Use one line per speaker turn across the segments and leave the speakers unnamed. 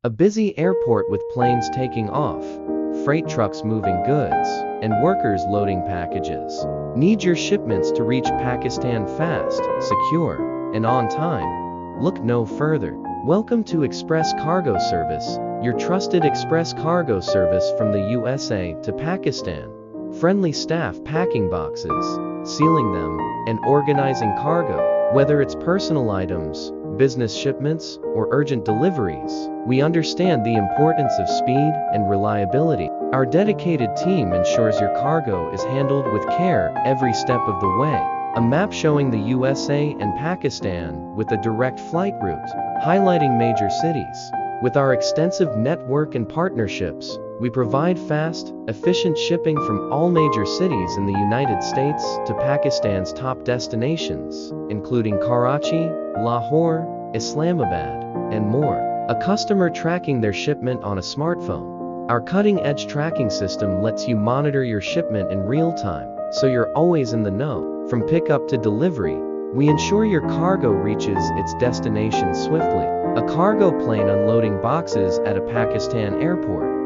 A busy airport with planes taking off, freight trucks moving goods, and workers loading packages. Need your shipments to reach Pakistan fast, secure, and on time? Look no further. Welcome to Express Cargo Service, your trusted express cargo service from the USA to Pakistan. Friendly staff packing boxes, sealing them, and organizing cargo. Whether it's personal items, business shipments, or urgent deliveries, we understand the importance of speed and reliability. Our dedicated team ensures your cargo is handled with care every step of the way. A map showing the USA and Pakistan with a direct flight route, highlighting major cities. With our extensive network and partnerships, we provide fast, efficient shipping from all major cities in the United States to Pakistan's top destinations, including Karachi, Lahore, Islamabad, and more. A customer tracking their shipment on a smartphone. Our cutting-edge tracking system lets you monitor your shipment in real time, so you're always in the know. From pickup to delivery, we ensure your cargo reaches its destination swiftly. A cargo plane unloading boxes at a Pakistan airport.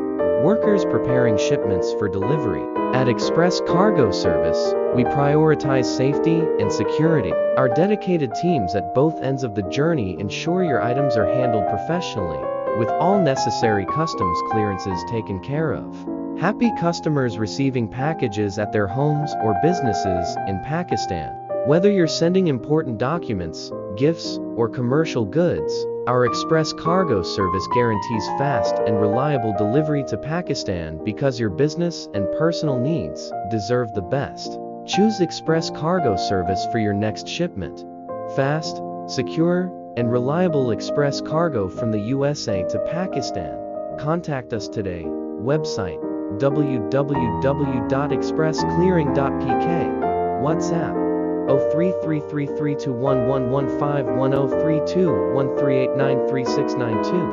Workers preparing shipments for delivery. At Express Cargo Service, we prioritize safety and security. Our dedicated teams at both ends of the journey ensure your items are handled professionally, with all necessary customs clearances taken care of. Happy customers receiving packages at their homes or businesses in Pakistan. Whether you're sending important documents, gifts, or commercial goods, our Express Cargo Service guarantees fast and reliable delivery to Pakistan because your business and personal needs deserve the best. Choose Express Cargo Service for your next shipment. Fast, secure, and reliable express cargo from the USA to Pakistan. Contact us today. Website www.expressclearing.pk. WhatsApp 0333321115103213893692.